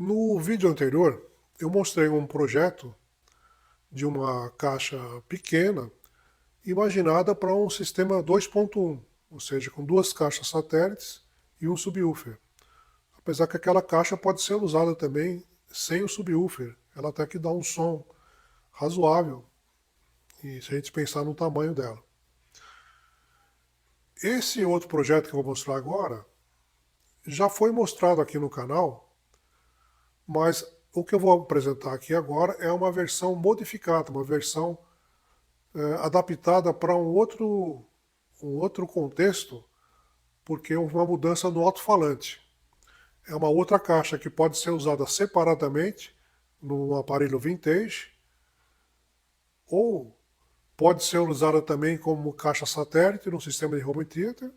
No vídeo anterior, eu mostrei um projeto de uma caixa pequena imaginada para um sistema 2.1, ou seja, com duas caixas satélites e um subwoofer. Apesar que aquela caixa pode ser usada também sem o subwoofer, ela até que dá um som razoável, e se a gente pensar no tamanho dela. Esse outro projeto que eu vou mostrar agora já foi mostrado aqui no canal, mas o que eu vou apresentar aqui agora é uma versão modificada, uma versão adaptada para um outro contexto, porque houve uma mudança no alto-falante. É uma outra caixa que pode ser usada separadamente num aparelho vintage, ou pode ser usada também como caixa satélite no sistema de home theater,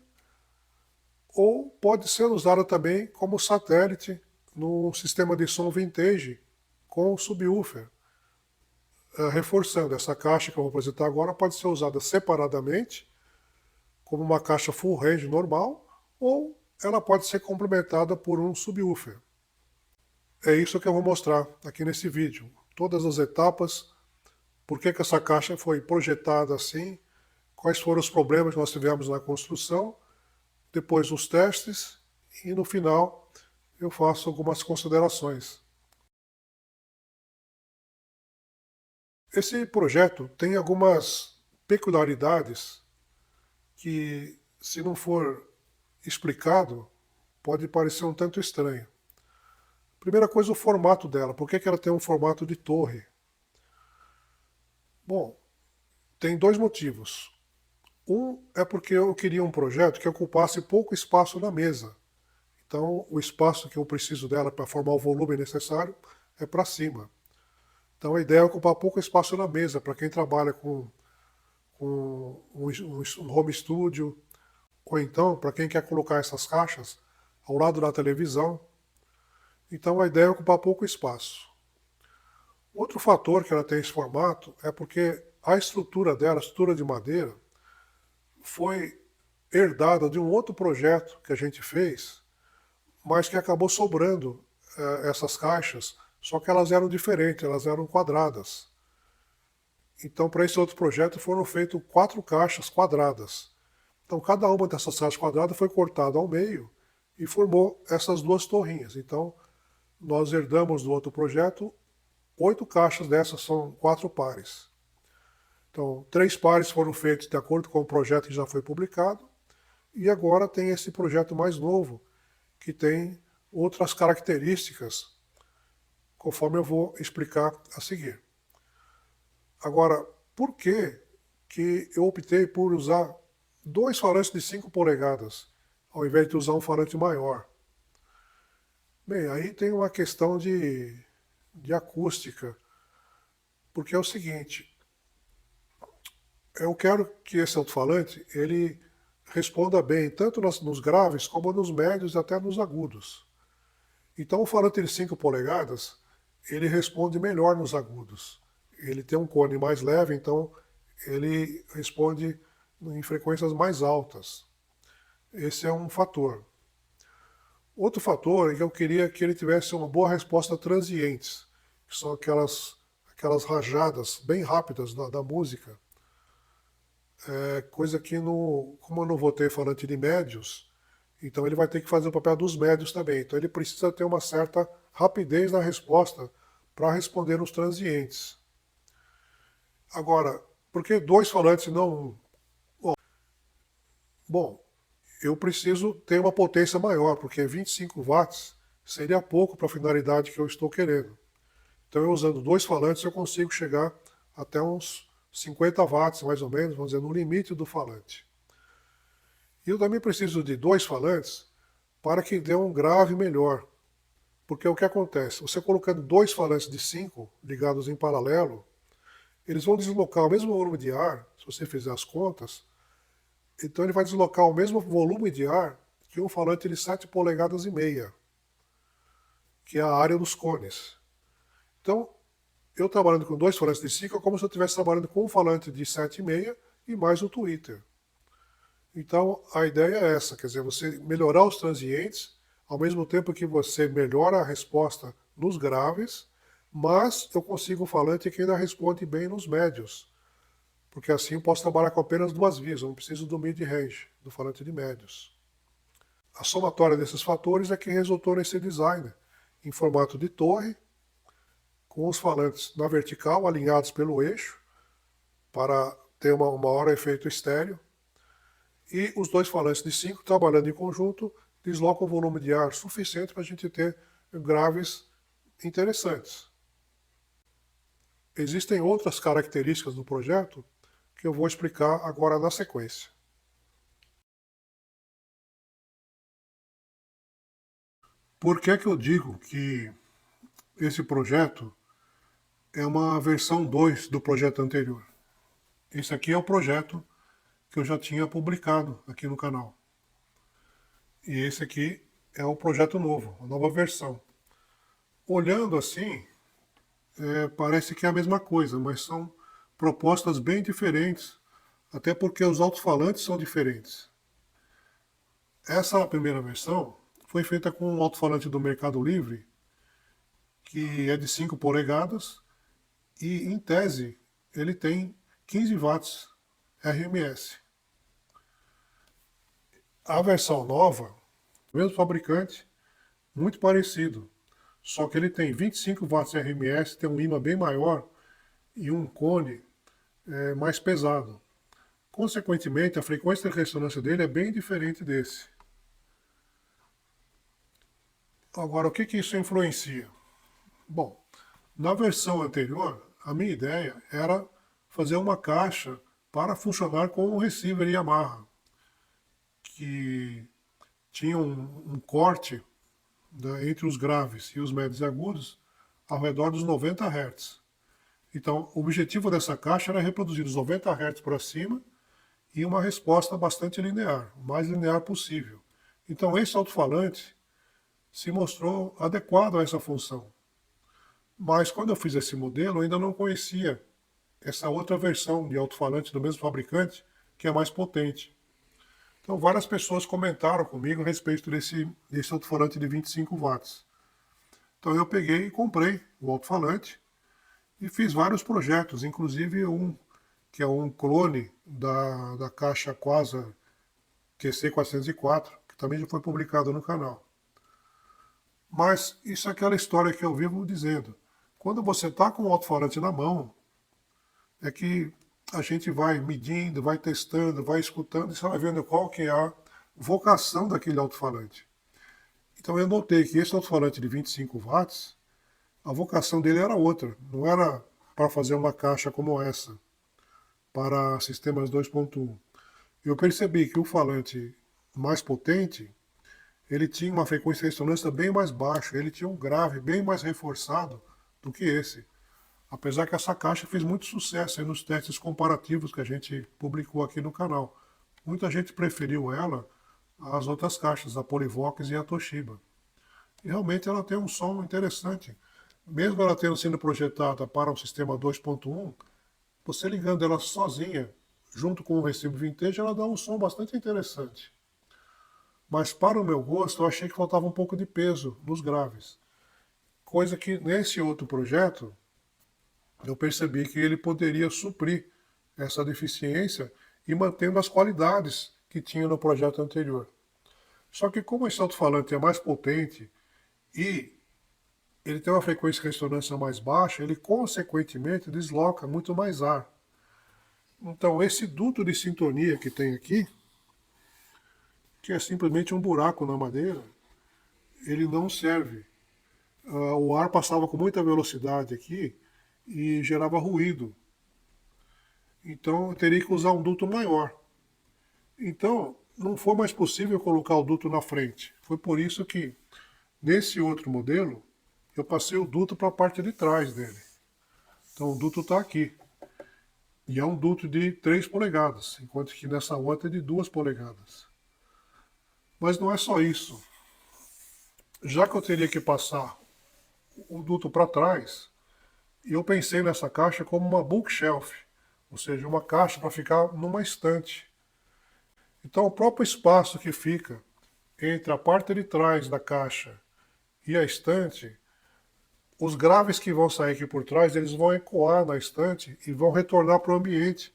ou pode ser usada também como satélite no sistema de som vintage com subwoofer. Reforçando, essa caixa que eu vou apresentar agora pode ser usada separadamente, como uma caixa full range normal, ou ela pode ser complementada por um subwoofer. É isso que eu vou mostrar aqui nesse vídeo. Todas as etapas, por que essa caixa foi projetada assim, quais foram os problemas que nós tivemos na construção, depois os testes e no final eu faço algumas considerações. Esse projeto tem algumas peculiaridades que, se não for explicado, pode parecer um tanto estranho. Primeira coisa, o formato dela. Por que ela tem um formato de torre? Bom, tem dois motivos. Um é porque eu queria um projeto que ocupasse pouco espaço na mesa. Então, o espaço que eu preciso dela para formar o volume necessário é para cima. Então, a ideia é ocupar pouco espaço na mesa para quem trabalha com um home studio, ou então para quem quer colocar essas caixas ao lado da televisão. Então, a ideia é ocupar pouco espaço. Outro fator que ela tem esse formato é porque a estrutura dela, a estrutura de madeira, foi herdada de um outro projeto que a gente fez, mas que acabou sobrando essas caixas, só que elas eram diferentes, elas eram quadradas. Então, para esse outro projeto foram feitas 4 caixas quadradas. Então, cada uma dessas caixas quadradas foi cortada ao meio e formou essas duas torrinhas. Então, nós herdamos do outro projeto 8 caixas dessas, são 4 pares. Então, 3 pares foram feitos de acordo com o projeto que já foi publicado, e agora tem esse projeto mais novo, que tem outras características, conforme eu vou explicar a seguir. Agora, por que eu optei por usar 2 falantes de 5 polegadas, ao invés de usar um falante maior? Bem, aí tem uma questão de acústica, porque é o seguinte, eu quero que esse alto-falante ele responda bem, tanto nos graves como nos médios e até nos agudos. Então o falante de 5 polegadas, ele responde melhor nos agudos. Ele tem um cone mais leve, então ele responde em frequências mais altas. Esse é um fator. Outro fator é que eu queria que ele tivesse uma boa resposta a transientes, que são aquelas rajadas bem rápidas da música. Coisa que, como eu não vou ter falante de médios, então ele vai ter que fazer o papel dos médios também. Então ele precisa ter uma certa rapidez na resposta para responder os transientes. Agora, por que 2 falantes e não um? Bom, eu preciso ter uma potência maior, porque 25 watts seria pouco para a finalidade que eu estou querendo. Então, eu usando 2 falantes, eu consigo chegar até uns 50 watts, mais ou menos, vamos dizer, no limite do falante. E eu também preciso de 2 falantes para que dê um grave melhor. Porque o que acontece? Você colocando 2 falantes de 5 ligados em paralelo, eles vão deslocar o mesmo volume de ar, se você fizer as contas, então ele vai deslocar o mesmo volume de ar que um falante de 7 polegadas e meia, que é a área dos cones. Então, eu trabalhando com 2 falantes de 5 é como se eu estivesse trabalhando com um falante de 7,5 e mais o tweeter. Então, a ideia é essa, quer dizer, você melhorar os transientes, ao mesmo tempo que você melhora a resposta nos graves, mas eu consigo um falante que ainda responde bem nos médios, porque assim eu posso trabalhar com apenas duas vias, eu não preciso do mid-range, do falante de médios. A somatória desses fatores é que resultou nesse design em formato de torre, com os falantes na vertical alinhados pelo eixo, para ter um maior efeito estéreo, e os dois falantes de 5 trabalhando em conjunto deslocam o volume de ar suficiente para a gente ter graves interessantes. Existem outras características do projeto que eu vou explicar agora na sequência. Por que que eu digo que esse projeto é uma versão 2 do projeto anterior? Esse aqui é o projeto que eu já tinha publicado aqui no canal. E esse aqui é o projeto novo, a nova versão. Olhando assim, parece que é a mesma coisa, mas são propostas bem diferentes, até porque os alto-falantes são diferentes. Essa primeira versão foi feita com um alto-falante do Mercado Livre, que é de 5 polegadas, e em tese ele tem 15 watts RMS. A versão nova, mesmo fabricante, muito parecido, só que ele tem 25 watts RMS, tem um imã bem maior e um cone mais pesado. Consequentemente, a frequência de ressonância dele é bem diferente desse. Agora, o que que isso influencia? Bom, na versão anterior, a minha ideia era fazer uma caixa para funcionar com um receiver Yamaha, que tinha um corte, né, entre os graves e os médios e agudos ao redor dos 90 Hz. Então, o objetivo dessa caixa era reproduzir os 90 Hz para cima e uma resposta bastante linear, o mais linear possível. Então, esse alto-falante se mostrou adequado a essa função. Mas quando eu fiz esse modelo, eu ainda não conhecia essa outra versão de alto-falante do mesmo fabricante, que é mais potente. Então, várias pessoas comentaram comigo a respeito desse alto-falante de 25 watts. Então, eu peguei e comprei o alto-falante e fiz vários projetos, inclusive um que é um clone da caixa Quasar QC404, que também já foi publicado no canal. Mas isso é aquela história que eu vivo dizendo. Quando você está com o alto-falante na mão, é que a gente vai medindo, vai testando, vai escutando e você vai vendo qual que é a vocação daquele alto-falante. Então eu notei que esse alto-falante de 25 watts, a vocação dele era outra. Não era para fazer uma caixa como essa, para sistemas 2.1. Eu percebi que o falante mais potente, ele tinha uma frequência de ressonância bem mais baixa, ele tinha um grave bem mais reforçado do que esse. Apesar que essa caixa fez muito sucesso aí nos testes comparativos que a gente publicou aqui no canal. Muita gente preferiu ela às outras caixas, a Polivox e a Toshiba. E realmente ela tem um som interessante. Mesmo ela tendo sido projetada para o sistema 2.1, você ligando ela sozinha, junto com o recibo vintage, ela dá um som bastante interessante. Mas para o meu gosto, eu achei que faltava um pouco de peso nos graves. Coisa que nesse outro projeto, eu percebi que ele poderia suprir essa deficiência e mantendo as qualidades que tinha no projeto anterior. Só que como esse alto-falante é mais potente e ele tem uma frequência de ressonância mais baixa, ele consequentemente desloca muito mais ar. Então esse duto de sintonia que tem aqui, que é simplesmente um buraco na madeira, ele não serve. O ar passava com muita velocidade aqui e gerava ruído. Então eu teria que usar um duto maior. Então não foi mais possível colocar o duto na frente. Foi por isso que nesse outro modelo eu passei o duto para a parte de trás dele. Então o duto está aqui. E é um duto de 3 polegadas, enquanto que nessa outra é de 2 polegadas. Mas não é só isso. Já que eu teria que passar o duto para trás, eu pensei nessa caixa como uma bookshelf, ou seja, uma caixa para ficar numa estante. Então o próprio espaço que fica entre a parte de trás da caixa e a estante os graves que vão sair aqui por trás, eles vão ecoar na estante e vão retornar para o ambiente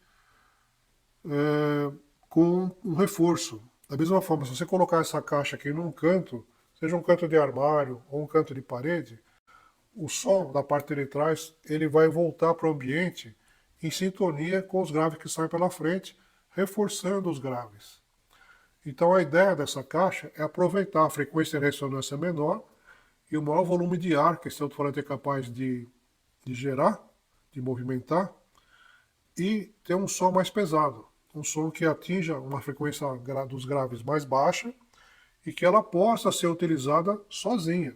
com um reforço. Da mesma forma, se você colocar essa caixa aqui num canto, seja um canto de armário ou um canto de parede, o som da parte de trás ele vai voltar para o ambiente em sintonia com os graves que saem pela frente, reforçando os graves. Então a ideia dessa caixa é aproveitar a frequência de ressonância menor e o maior volume de ar que esse alto-falante é capaz de gerar, de movimentar, e ter um som mais pesado, um som que atinja uma frequência dos graves mais baixa e que ela possa ser utilizada sozinha,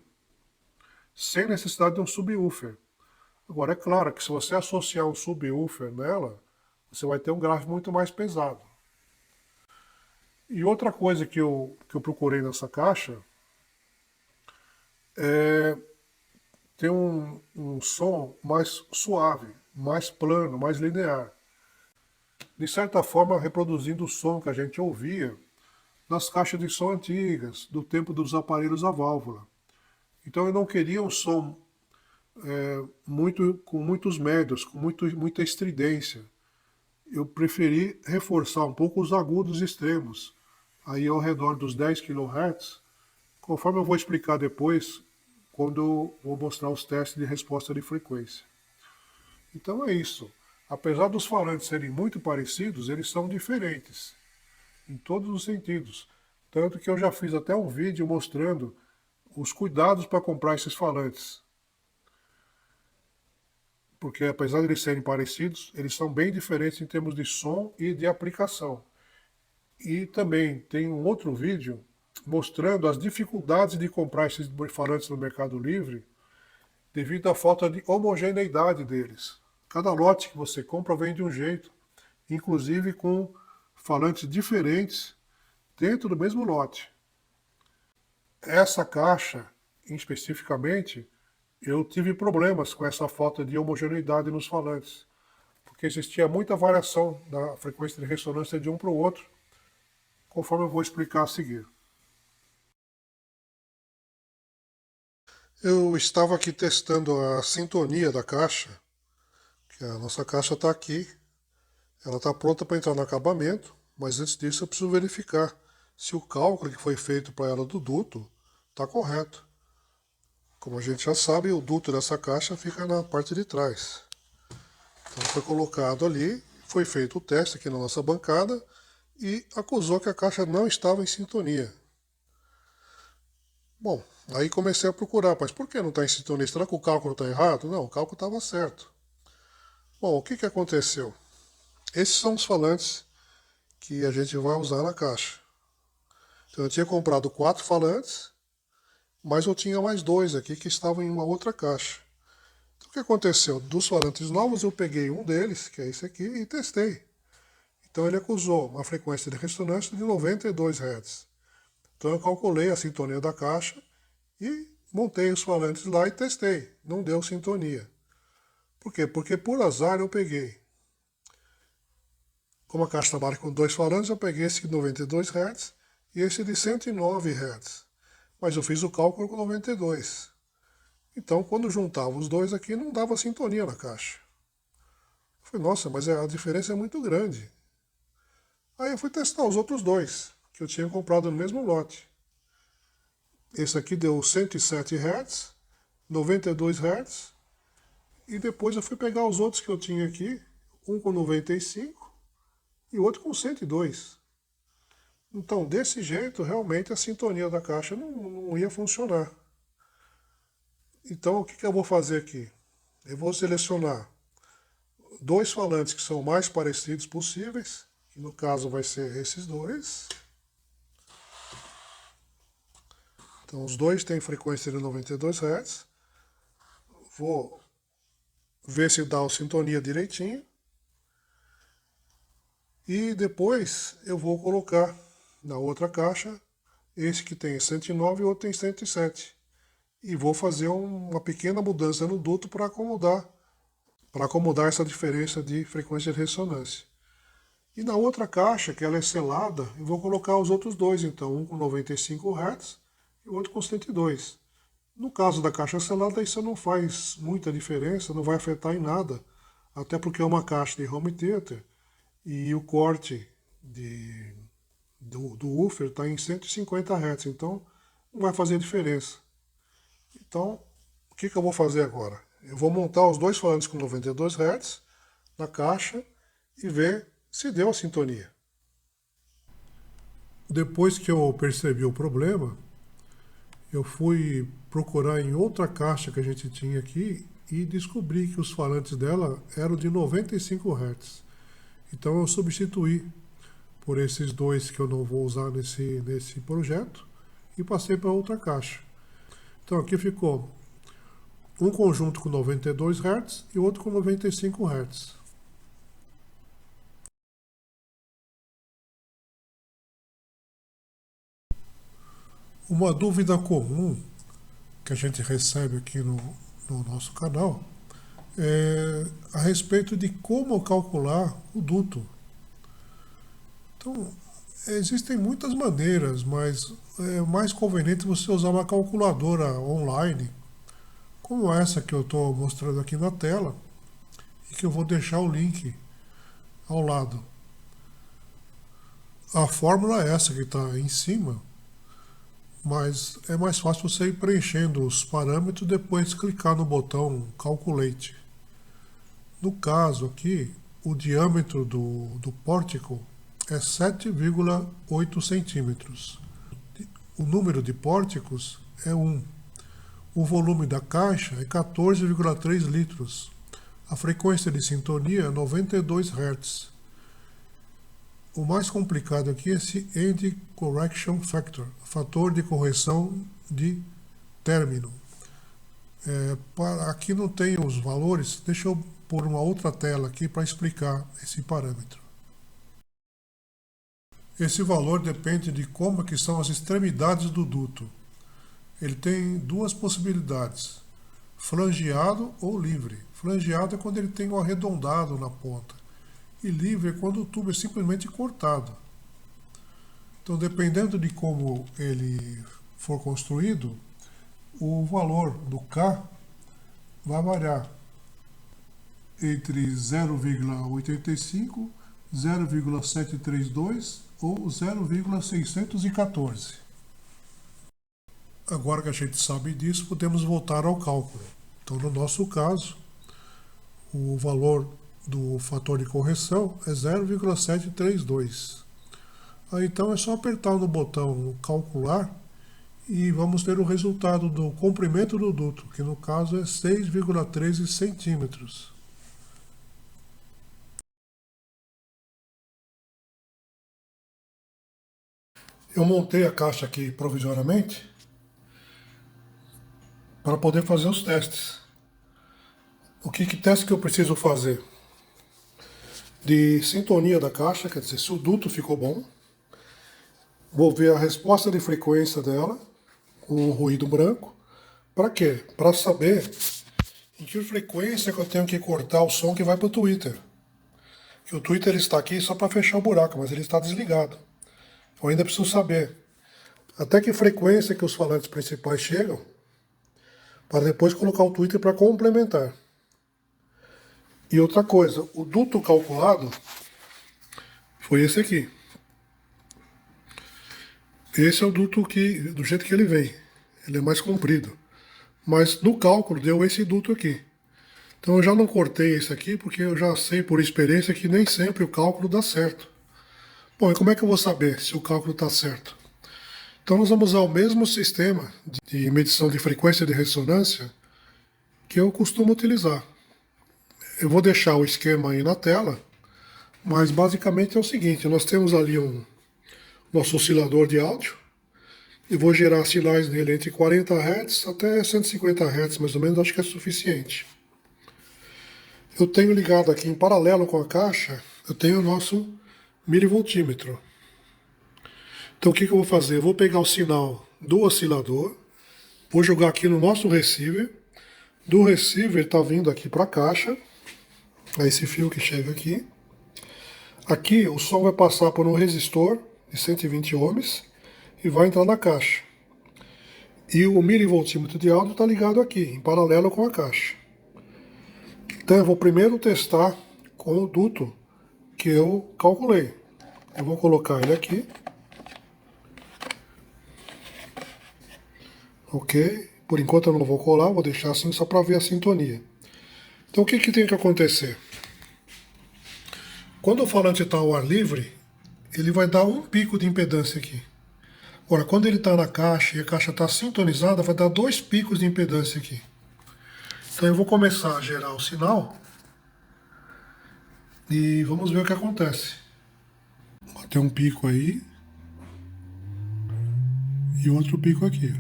sem necessidade de um subwoofer. Agora, é claro que se você associar um subwoofer nela, você vai ter um grave muito mais pesado. E outra coisa que eu procurei nessa caixa é ter um som mais suave, mais plano, mais linear. De certa forma, reproduzindo o som que a gente ouvia nas caixas de som antigas, do tempo dos aparelhos a válvula. Então eu não queria um som com muitos médios, com muita estridência. Eu preferi reforçar um pouco os agudos extremos, aí ao redor dos 10 kHz, conforme eu vou explicar depois, quando eu vou mostrar os testes de resposta de frequência. Então é isso. Apesar dos falantes serem muito parecidos, eles são diferentes, em todos os sentidos. Tanto que eu já fiz até um vídeo mostrando os cuidados para comprar esses falantes. Porque apesar de eles serem parecidos, eles são bem diferentes em termos de som e de aplicação. E também tem um outro vídeo mostrando as dificuldades de comprar esses falantes no Mercado Livre devido à falta de homogeneidade deles. Cada lote que você compra vem de um jeito, inclusive com falantes diferentes dentro do mesmo lote. Essa caixa, especificamente, eu tive problemas com essa falta de homogeneidade nos falantes, porque existia muita variação da frequência de ressonância de um para o outro, conforme eu vou explicar a seguir. Eu estava aqui testando a sintonia da caixa, que a nossa caixa está aqui, ela está pronta para entrar no acabamento, mas antes disso eu preciso verificar se o cálculo que foi feito para ela do duto está correto. Como a gente já sabe, o duto dessa caixa fica na parte de trás. Então foi colocado ali, foi feito o teste aqui na nossa bancada e acusou que a caixa não estava em sintonia. Bom, aí comecei a procurar, mas por que não está em sintonia? Será que o cálculo está errado? Não, o cálculo estava certo. Bom, o que aconteceu? Esses são os falantes que a gente vai usar na caixa. Então eu tinha comprado 4 falantes, mas eu tinha mais 2 aqui que estavam em uma outra caixa. Então o que aconteceu? Dos falantes novos eu peguei um deles, que é esse aqui, e testei. Então ele acusou uma frequência de ressonância de 92 Hz. Então eu calculei a sintonia da caixa e montei os falantes lá e testei. Não deu sintonia. Por quê? Porque por azar eu peguei. Como a caixa trabalha com 2 falantes, eu peguei esse de 92 Hz e esse de 109 Hz. Mas eu fiz o cálculo com 92. Então, quando juntava os dois aqui, não dava sintonia na caixa. Eu falei, nossa, mas a diferença é muito grande. Aí eu fui testar os outros dois, que eu tinha comprado no mesmo lote. Esse aqui deu 107 Hz, 92 Hz, e depois eu fui pegar os outros que eu tinha aqui, um com 95 e outro com 102. Então, desse jeito, realmente a sintonia da caixa não ia funcionar. Então, o que eu vou fazer aqui? Eu vou selecionar 2 falantes que são o mais parecidos possíveis, que no caso vai ser esses dois. Então, os dois têm frequência de 92 Hz. Vou ver se dá a sintonia direitinho. E depois eu vou colocar na outra caixa esse que tem 109 e o outro tem 107. E vou fazer uma pequena mudança no duto para acomodar essa diferença de frequência de ressonância. E na outra caixa, que ela é selada, eu vou colocar os outros dois, então, um com 95 Hz e o outro com 102. No caso da caixa selada, isso não faz muita diferença, não vai afetar em nada, até porque é uma caixa de home theater e o corte do woofer está em 150 Hz, então não vai fazer diferença. Então, o que eu vou fazer agora? Eu vou montar os dois falantes com 92 Hz na caixa e ver se deu a sintonia. Depois que eu percebi o problema, eu fui procurar em outra caixa que a gente tinha aqui e descobri que os falantes dela eram de 95 Hz. Então eu substituí por esses dois que eu não vou usar nesse projeto e passei para outra caixa. Então aqui ficou um conjunto com 92 Hz e outro com 95 Hz. Uma dúvida comum que a gente recebe aqui no nosso canal é a respeito de como calcular o duto. Então, existem muitas maneiras, mas é mais conveniente você usar uma calculadora online, como essa que eu estou mostrando aqui na tela, e que eu vou deixar o link ao lado. A fórmula é essa que está em cima, mas é mais fácil você ir preenchendo os parâmetros e depois clicar no botão Calculate. No caso aqui, o diâmetro do pórtico é 7,8 centímetros. O número de pórticos é 1. O volume da caixa é 14,3 litros. A frequência de sintonia é 92 Hz. O mais complicado aqui é esse End Correction Factor, fator de correção de término. Aqui não tem os valores, deixa eu pôr uma outra tela aqui para explicar esse parâmetro. Esse valor depende de como que são as extremidades do duto. Ele tem duas possibilidades, flangeado ou livre. Flangeado é quando ele tem um arredondado na ponta, e livre é quando o tubo é simplesmente cortado. Então, dependendo de como ele for construído, o valor do K vai variar entre 0,85, 0,732 ou 0,614. Agora que a gente sabe disso, podemos voltar ao cálculo. Então, no nosso caso, o valor do fator de correção é 0,732. Aí, então é só apertar no botão calcular e vamos ter o resultado do comprimento do duto, que no caso é 6,13 centímetros. Eu montei a caixa aqui provisoriamente para poder fazer os testes. O que teste que eu preciso fazer? De sintonia da caixa, quer dizer, se o duto ficou bom. Vou ver a resposta de frequência dela, com o ruído branco. Para quê? Para saber em que frequência que eu tenho que cortar o som que vai para o Twitter. Que o Twitter está aqui só para fechar o buraco, mas ele está desligado. Eu ainda preciso saber até que frequência que os falantes principais chegam, para depois colocar o Twitter para complementar. E outra coisa, o duto calculado foi esse aqui. Esse é o duto do jeito que ele vem. Ele é mais comprido. Mas no cálculo deu esse duto aqui. Então eu já não cortei esse aqui porque eu já sei por experiência que nem sempre o cálculo dá certo. Bom, e como é que eu vou saber se o cálculo está certo? Então nós vamos usar o mesmo sistema de medição de frequência de ressonância que eu costumo utilizar. Eu vou deixar o esquema aí na tela, mas basicamente é o seguinte, nós temos ali nosso oscilador de áudio, e vou gerar sinais nele entre 40 Hz até 150 Hz mais ou menos, acho que é suficiente. Eu tenho ligado aqui em paralelo com a caixa, eu tenho o nosso milivoltímetro. Então o que eu vou fazer? Eu vou pegar o sinal do oscilador, vou jogar aqui no nosso receiver, do receiver está vindo aqui para a caixa, é esse fio que chega aqui. Aqui o som vai passar por um resistor de 120 ohms e vai entrar na caixa. E o milivoltímetro de áudio está ligado aqui, em paralelo com a caixa. Então eu vou primeiro testar com o duto que eu calculei. Eu vou colocar ele aqui. Ok? Por enquanto eu não vou colar, vou deixar assim só para ver a sintonia. Então o que tem que acontecer? Quando o falante está ao ar livre, ele vai dar um pico de impedância aqui. Agora, quando ele está na caixa e a caixa está sintonizada, vai dar 2 picos de impedância aqui. Então eu vou começar a gerar o sinal e vamos ver o que acontece. Tem um pico aí e outro pico aqui.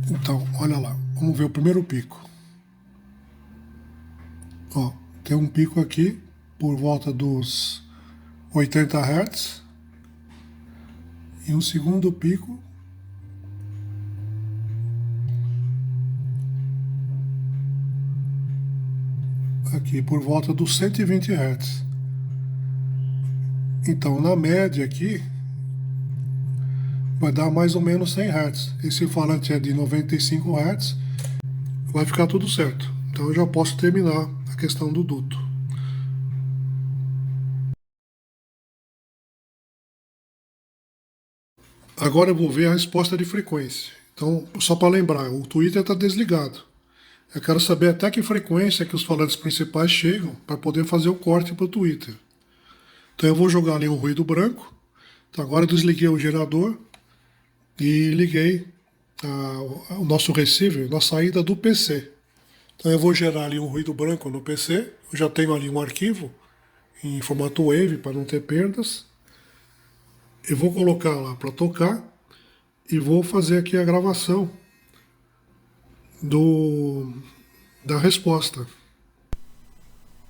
Então, olha lá, vamos ver o primeiro pico. Ó, tem um pico aqui por volta dos 80 Hz e um segundo pico aqui por volta dos 120 Hz. Então, na média aqui, vai dar mais ou menos 100 Hz. Esse falante é de 95 Hz, vai ficar tudo certo. Então eu já posso terminar a questão do duto. Agora eu vou ver a resposta de frequência. Então, só para lembrar, o Twitter está desligado. Eu quero saber até que frequência que os falantes principais chegam para poder fazer o corte para o Twitter. Então eu vou jogar ali um ruído branco. Então agora eu desliguei o gerador e liguei o nosso receiver na saída do PC. Então eu vou gerar ali um ruído branco no PC. Eu já tenho ali um arquivo em formato WAV para não ter perdas. Eu vou colocar lá para tocar e vou fazer aqui a gravação da resposta.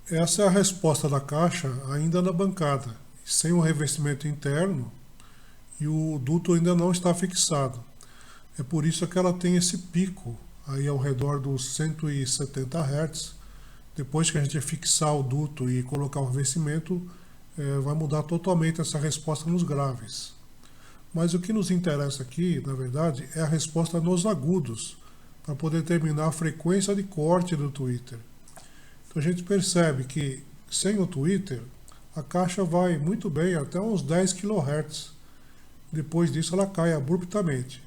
Essa é a resposta da caixa ainda na bancada, sem o revestimento interno, e o duto ainda não está fixado. É por isso que ela tem esse pico aí ao redor dos 170 Hz. Depois que a gente fixar o duto e colocar o revestimento, vai mudar totalmente essa resposta nos graves. Mas o que nos interessa aqui, na verdade, é a resposta nos agudos, para poder determinar a frequência de corte do Twitter. Então a gente percebe que sem o Twitter, a caixa vai muito bem até uns 10 kHz. Depois disso ela cai abruptamente.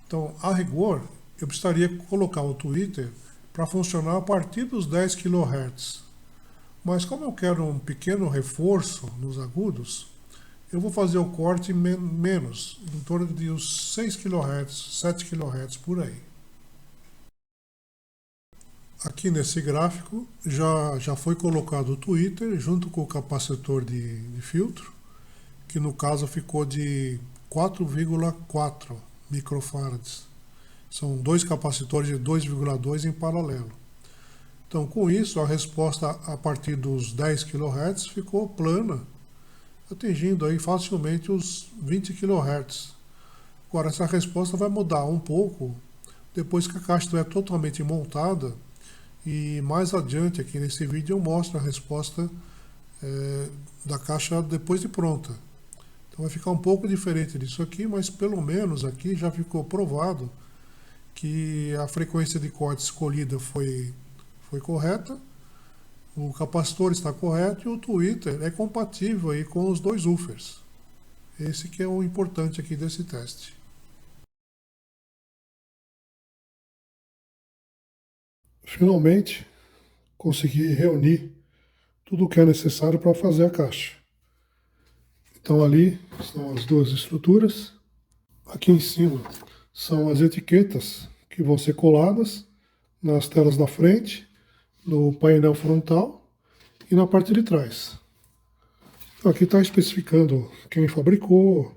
Então, a rigor, eu precisaria colocar o Twitter para funcionar a partir dos 10 kHz. Mas como eu quero um pequeno reforço nos agudos, eu vou fazer o corte menos, em torno de uns 6 kHz, 7 kHz por aí. Aqui nesse gráfico já foi colocado o Twitter junto com o capacitor de filtro, que no caso ficou de 4,4 microfarads. São dois capacitores de 2,2 em paralelo. Então, com isso, a resposta a partir dos 10 kHz ficou plana, atingindo aí facilmente os 20 kHz. Agora, essa resposta vai mudar um pouco depois que a caixa estiver totalmente montada, e mais adiante aqui nesse vídeo eu mostro a resposta da caixa depois de pronta. Então vai ficar um pouco diferente disso aqui, mas pelo menos aqui já ficou provado que a frequência de corte escolhida foi correta, o capacitor está correto e o Twitter é compatível aí com os dois woofers. Esse que é o importante aqui desse teste. Finalmente, consegui reunir tudo o que é necessário para fazer a caixa. Então ali estão as duas estruturas. Aqui em cima são as etiquetas que vão ser coladas nas telas da frente, no painel frontal e na parte de trás. Então, aqui está especificando quem fabricou,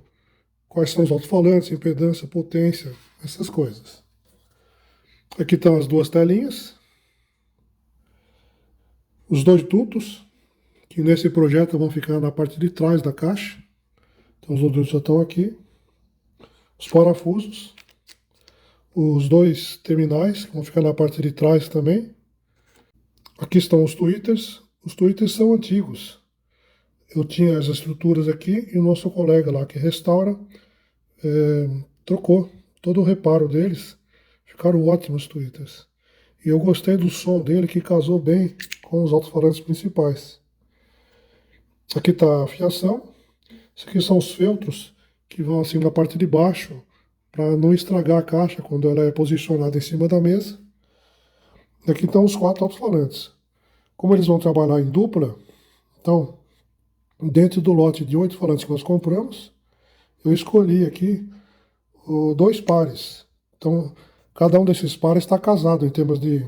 quais são os alto-falantes, impedância, potência, essas coisas. Aqui estão as duas telinhas, os dois dutos, que nesse projeto vão ficar na parte de trás da caixa. Então os dutos já estão aqui. Os parafusos, os dois terminais, que vão ficar na parte de trás também. Aqui estão os tweeters. Os tweeters são antigos. Eu tinha as estruturas aqui e o nosso colega lá que restaura trocou todo o reparo deles, ficaram ótimos os tweeters. E eu gostei do som dele, que casou bem com os alto-falantes principais. Aqui está a fiação. Isso aqui são os feltros que vão assim na parte de baixo para não estragar a caixa quando ela é posicionada em cima da mesa. Aqui estão os quatro alto-falantes. Como eles vão trabalhar em dupla, então, dentro do lote de 8 falantes que nós compramos, eu escolhi aqui dois pares. Então, cada um desses pares está casado em termos de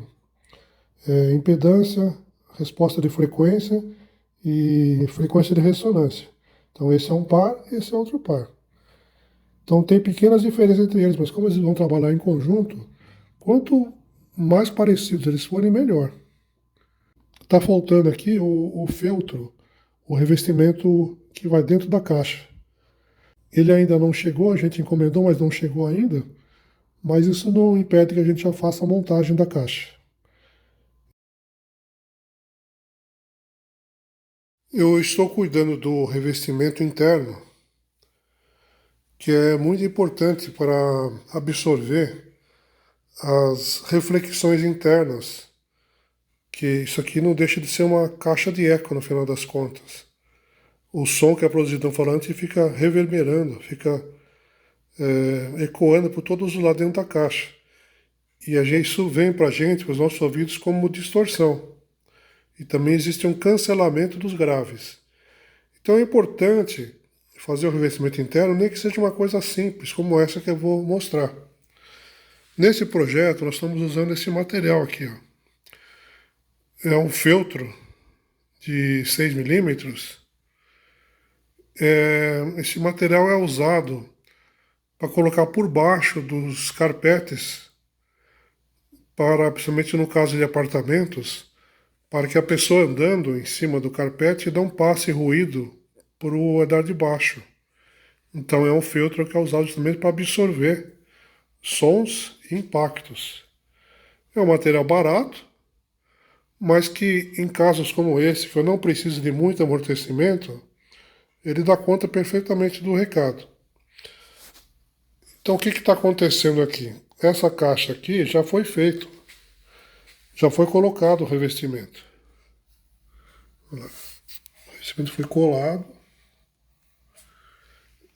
impedância, resposta de frequência e frequência de ressonância. Então, esse é um par, esse é outro par. Então, tem pequenas diferenças entre eles, mas como eles vão trabalhar em conjunto, quanto mais parecidos eles forem, melhor. Está faltando aqui o feltro, o revestimento que vai dentro da caixa. Ele ainda não chegou, a gente encomendou, mas não chegou ainda. Mas isso não impede que a gente já faça a montagem da caixa. Eu estou cuidando do revestimento interno, que é muito importante para absorver as reflexões internas, que isso aqui não deixa de ser uma caixa de eco no final das contas. O som que é produzido no falante fica reverberando, fica ecoando por todos os lados dentro da caixa. E isso vem para a gente, para os nossos ouvidos, como distorção. E também existe um cancelamento dos graves. Então é importante fazer o revestimento interno, nem que seja uma coisa simples, como essa que eu vou mostrar. Nesse projeto, nós estamos usando esse material aqui. Ó. É um feltro de 6 milímetros. Esse material é usado para colocar por baixo dos carpetes, para, principalmente no caso de apartamentos, para que a pessoa andando em cima do carpete não passe ruído para o andar de baixo. Então é um feltro que é usado justamente para absorver sons e impactos. É um material barato, mas que em casos como esse, que eu não preciso de muito amortecimento, ele dá conta perfeitamente do recado. Então o que está acontecendo aqui? Essa caixa aqui já foi feito, já foi colocado o revestimento. O revestimento foi colado.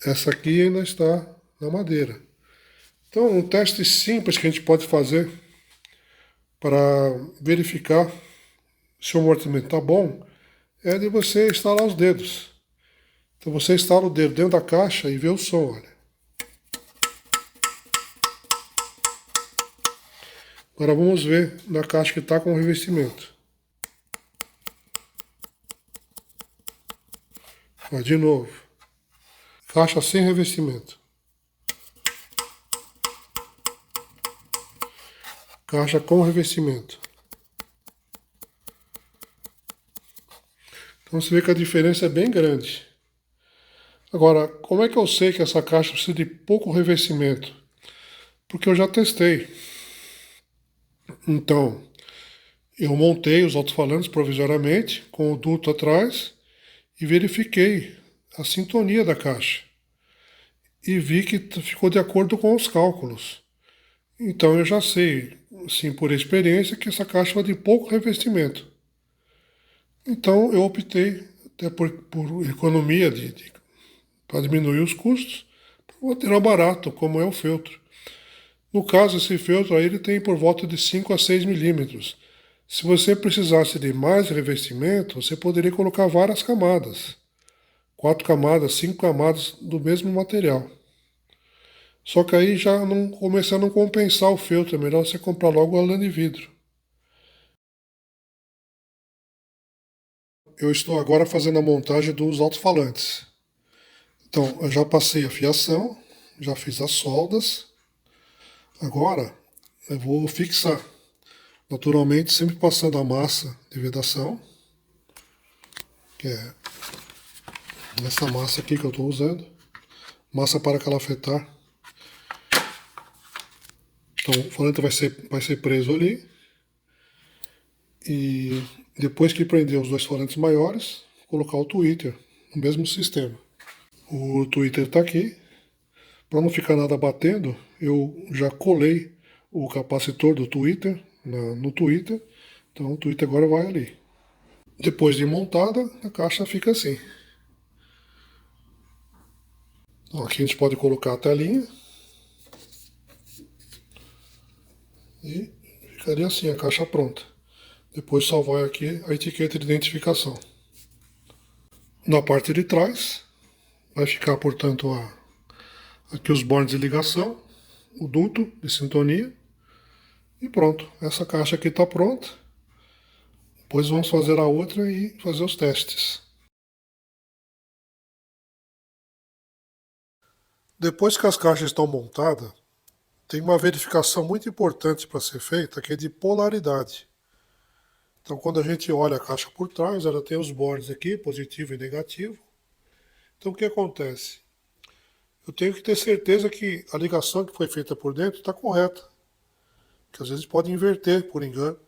Essa aqui ainda está na madeira. Então, um teste simples que a gente pode fazer para verificar se o amortecimento está bom é de você instalar os dedos. Então você instala o dedo dentro da caixa e vê o som, olha. Agora vamos ver na caixa que está com o revestimento. Ó, de novo. Caixa sem revestimento. Caixa com revestimento. Então você vê que a diferença é bem grande. Agora, como é que eu sei que essa caixa precisa de pouco revestimento? Porque eu já testei. Então, eu montei os alto-falantes provisoriamente, com o duto atrás, e verifiquei a sintonia da caixa. E vi que ficou de acordo com os cálculos. Então eu já sei, sim, por experiência, que essa caixa vai de pouco revestimento. Então eu optei, até por economia para diminuir os custos, por um material barato, como é o feltro. No caso, esse feltro aí ele tem por volta de 5 a 6 milímetros. Se você precisasse de mais revestimento, você poderia colocar várias camadas. 4 camadas, 5 camadas do mesmo material. Só que aí já não começa a não compensar o feltro, é melhor você comprar logo a lã de vidro. Eu estou agora fazendo a montagem dos alto-falantes. Então, eu já passei a fiação, já fiz as soldas. Agora, eu vou fixar. Naturalmente, sempre passando a massa de vedação, que é essa massa aqui que eu estou usando. Massa para calafetar. Então, o falante vai ser preso ali. E depois que prender os dois falantes maiores, colocar o tweeter, no mesmo sistema. O tweeter está aqui, Para não ficar nada batendo, eu já colei o capacitor do Twitter no Twitter. Então o Twitter agora vai ali. Depois de montada, a caixa fica assim. Então, aqui a gente pode colocar a telinha. E ficaria assim a caixa pronta. Depois só vai aqui a etiqueta de identificação. Na parte de trás, vai ficar, portanto, aqui os bornes de ligação, o duto de sintonia. E pronto, essa caixa aqui está pronta. Depois vamos fazer a outra e fazer os testes. Depois que as caixas estão montadas, tem uma verificação muito importante para ser feita, que é de polaridade. Então, quando a gente olha a caixa por trás, ela tem os bordes aqui, positivo e negativo. Então, o que acontece? Eu tenho que ter certeza que a ligação que foi feita por dentro está correta. Que às vezes pode inverter, por engano.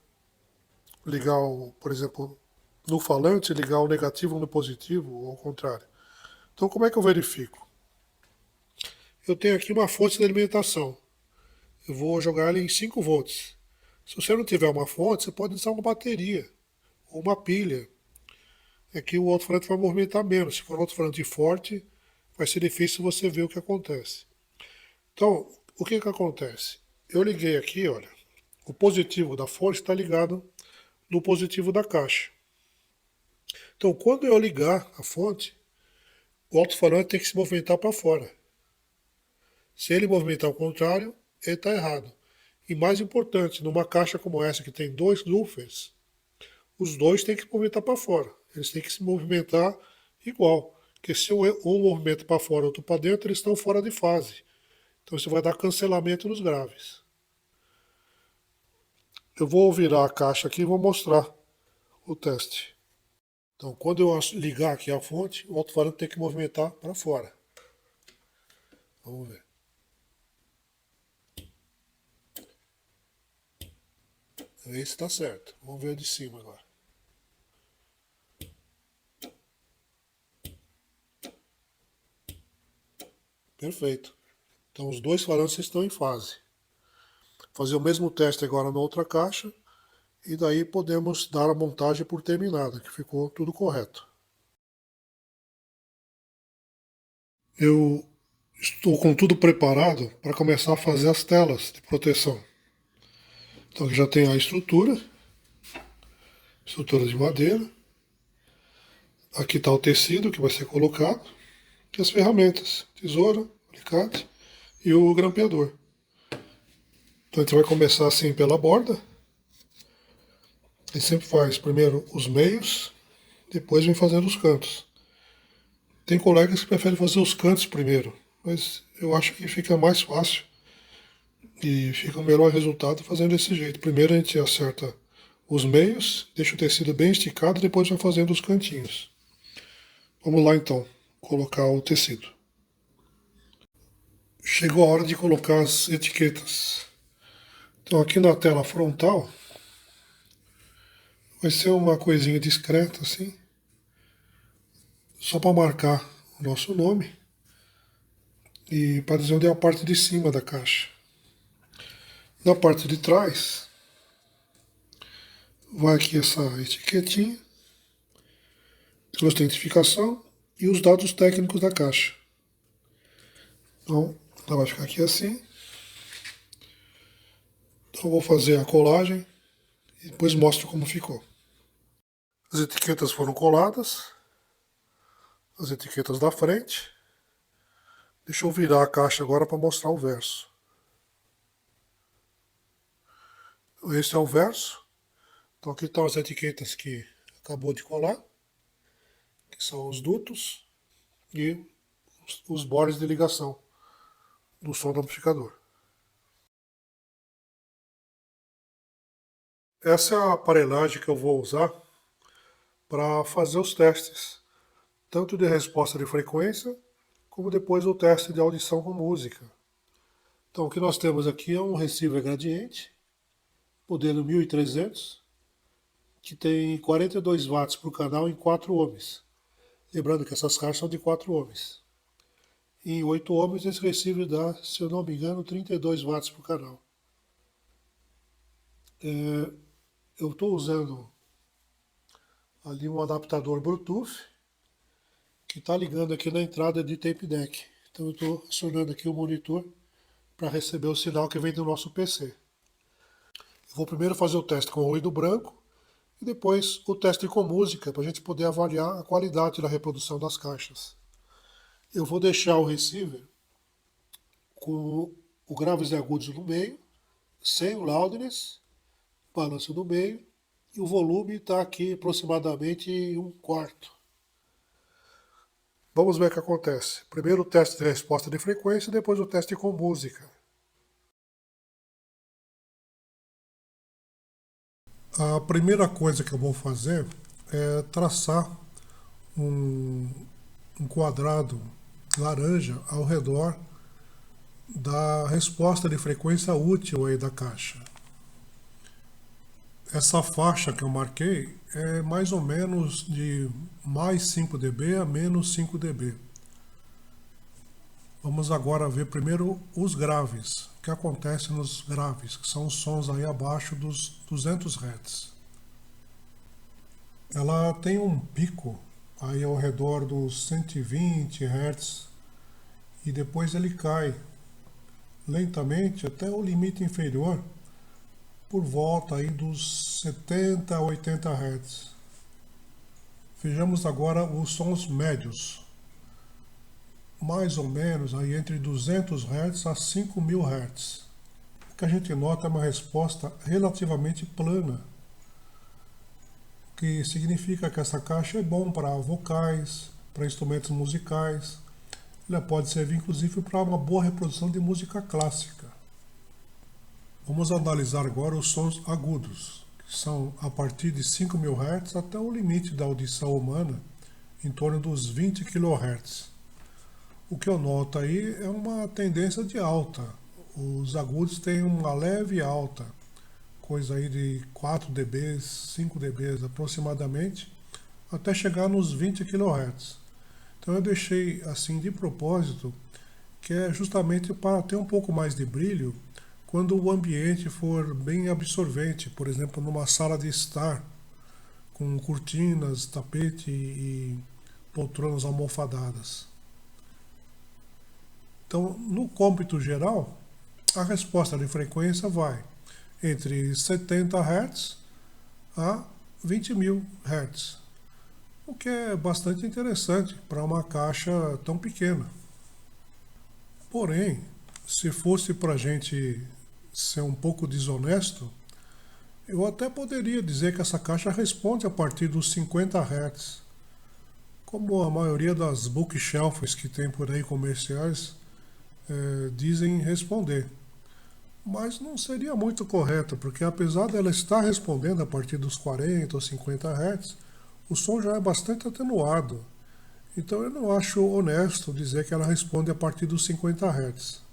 Ligar, por exemplo, no falante, ligar o negativo no positivo, ou ao contrário. Então, como é que eu verifico? Eu tenho aqui uma fonte de alimentação. Eu vou jogar ela em 5 volts. Se você não tiver uma fonte, você pode usar uma bateria ou uma pilha. É que o alto-falante vai movimentar menos. Se for um alto-falante forte, vai ser difícil você ver o que acontece. Então, o que acontece? Eu liguei aqui, olha, o positivo da fonte está ligado no positivo da caixa. Então, quando eu ligar a fonte, o alto-falante tem que se movimentar para fora. Se ele movimentar ao contrário, ele está errado. E mais importante, numa caixa como essa que tem 2 woofers, os dois têm que se movimentar para fora. Eles têm que se movimentar igual. Porque se um movimenta para fora e outro para dentro, eles estão fora de fase. Então isso vai dar cancelamento nos graves. Eu vou virar a caixa aqui e vou mostrar o teste. Então quando eu ligar aqui a fonte, o alto-falante tem que movimentar para fora. Vamos ver. Esse está certo. Vamos ver o de cima agora. Perfeito. Então os dois falantes estão em fase. Fazer o mesmo teste agora na outra caixa e daí podemos dar a montagem por terminada, que ficou tudo correto. Eu estou com tudo preparado para começar a fazer as telas de proteção. Então já tem a estrutura de madeira. Aqui está o tecido que vai ser colocado e as ferramentas, tesoura, alicate e o grampeador. Então a gente vai começar assim pela borda. A gente sempre faz primeiro os meios, depois vem fazendo os cantos. Tem colegas que preferem fazer os cantos primeiro, mas eu acho que fica mais fácil e fica o melhor resultado fazendo desse jeito. Primeiro a gente acerta os meios, deixa o tecido bem esticado, depois vai fazendo os cantinhos. Vamos lá então, colocar o tecido. Chegou a hora de colocar as etiquetas. Então aqui na tela frontal vai ser uma coisinha discreta assim, só para marcar o nosso nome e para dizer onde é a parte de cima da caixa. Na parte de trás vai aqui essa etiquetinha, sua identificação e os dados técnicos da caixa. Então ela vai ficar aqui assim. Então eu vou fazer a colagem e depois mostro como ficou. As etiquetas foram coladas, as etiquetas da frente. Deixa eu virar a caixa agora para mostrar o verso. Esse é o verso. Então aqui estão as etiquetas que acabou de colar, que são os dutos e os bordes de ligação do som do amplificador. Essa é a aparelhagem que eu vou usar para fazer os testes, tanto de resposta de frequência, como depois o teste de audição com música. Então o que nós temos aqui é um receiver gradiente, modelo 1300, que tem 42 watts por canal em 4 ohms. Lembrando que essas caixas são de 4 ohms. Em 8 ohms, esse receiver dá, se eu não me engano, 32 watts por canal. Eu estou usando ali um adaptador Bluetooth que está ligando aqui na entrada de tape deck. Então eu estou acionando aqui o monitor para receber o sinal que vem do nosso PC. Eu vou primeiro fazer o teste com ruído branco e depois o teste com música para a gente poder avaliar a qualidade da reprodução das caixas. Eu vou deixar o receiver com o graves e agudos no meio, sem o loudness, balanço no meio, e o volume está aqui aproximadamente em 1/4. Vamos ver o que acontece. Primeiro o teste de resposta de frequência e depois o teste com música. A primeira coisa que eu vou fazer é traçar um quadrado laranja ao redor da resposta de frequência útil aí da caixa. Essa faixa que eu marquei é mais ou menos de mais 5 dB a menos 5 dB. Vamos agora ver primeiro os graves. O que acontece nos graves, que são os sons aí abaixo dos 200 Hz. Ela tem um pico aí ao redor dos 120 Hz e depois ele cai lentamente até o limite inferior por volta aí dos 70 a 80 Hz. Vejamos agora os sons médios, mais ou menos aí entre 200 Hz a 5000 Hz. O que a gente nota é uma resposta relativamente plana, o que significa que essa caixa é bom para vocais, para instrumentos musicais. Ela pode servir inclusive para uma boa reprodução de música clássica. Vamos analisar agora os sons agudos, que são a partir de 5000 Hz até o limite da audição humana, em torno dos 20 kHz. O que eu noto aí é uma tendência de alta. Os agudos têm uma leve alta, coisa aí de 4 dB, 5 dB aproximadamente, até chegar nos 20 kHz. Então eu deixei assim de propósito, que é justamente para ter um pouco mais de brilho quando o ambiente for bem absorvente, por exemplo, numa sala de estar, com cortinas, tapete e poltronas almofadadas. Então, no cômputo geral, a resposta de frequência vai entre 70 Hz a 20.000 Hz, o que é bastante interessante para uma caixa tão pequena. Porém, se fosse para a gente ser um pouco desonesto, eu até poderia dizer que essa caixa responde a partir dos 50 Hz, como a maioria das bookshelves que tem por aí comerciais dizem responder. Mas não seria muito correto, porque apesar dela estar respondendo a partir dos 40 ou 50 Hz, o som já é bastante atenuado. Então eu não acho honesto dizer que ela responde a partir dos 50 Hz.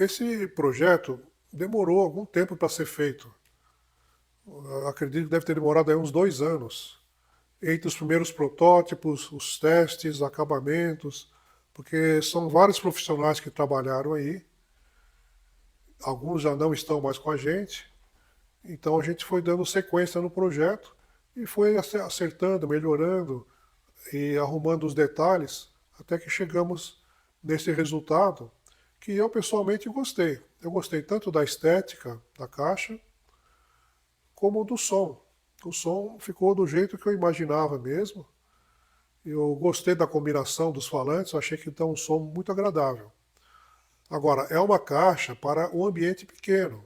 Esse projeto demorou algum tempo para ser feito. Eu acredito que deve ter demorado aí uns 2 anos. Entre os primeiros protótipos, os testes, acabamentos, porque são vários profissionais que trabalharam aí, alguns já não estão mais com a gente, então a gente foi dando sequência no projeto e foi acertando, melhorando e arrumando os detalhes até que chegamos nesse resultado que eu pessoalmente gostei. Eu gostei tanto da estética da caixa como do som. O som ficou do jeito que eu imaginava mesmo. Eu gostei da combinação dos falantes, achei que dá um som muito agradável. Agora, é uma caixa para um ambiente pequeno.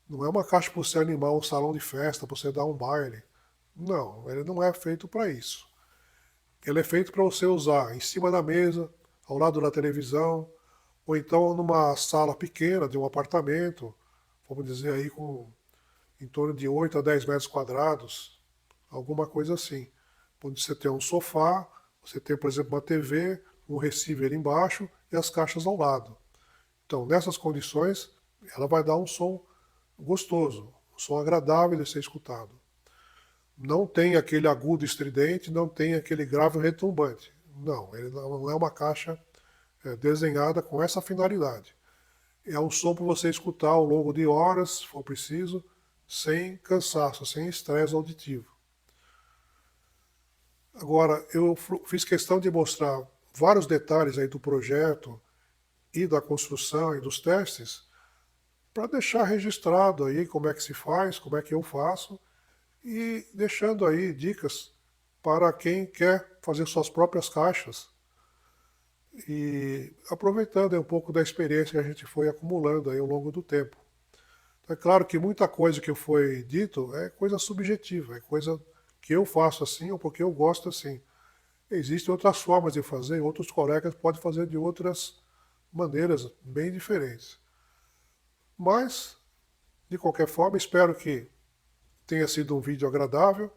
Não é uma caixa para você animar um salão de festa, para você dar um baile. Não, ele não é feito para isso. Ele é feito para você usar em cima da mesa, ao lado da televisão, ou então numa sala pequena de um apartamento, vamos dizer aí com em torno de 8 a 10 metros quadrados, alguma coisa assim. Onde você tem um sofá, você tem, por exemplo, uma TV, um receiver embaixo e as caixas ao lado. Então, nessas condições, ela vai dar um som gostoso, um som agradável de ser escutado. Não tem aquele agudo estridente, não tem aquele grave retumbante. Não, ele não é uma caixa desenhada com essa finalidade. É um som para você escutar ao longo de horas, se for preciso, sem cansaço, sem estresse auditivo. Agora, eu fiz questão de mostrar vários detalhes aí do projeto e da construção e dos testes para deixar registrado aí como é que se faz, como é que eu faço e deixando aí dicas para quem quer fazer suas próprias caixas e aproveitando aí um pouco da experiência que a gente foi acumulando aí ao longo do tempo. É claro que muita coisa que foi dito é coisa subjetiva, é coisa que eu faço assim ou porque eu gosto assim. Existem outras formas de fazer, outros colegas podem fazer de outras maneiras bem diferentes. Mas, de qualquer forma, espero que tenha sido um vídeo agradável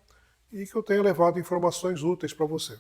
e que eu tenha levado informações úteis para você.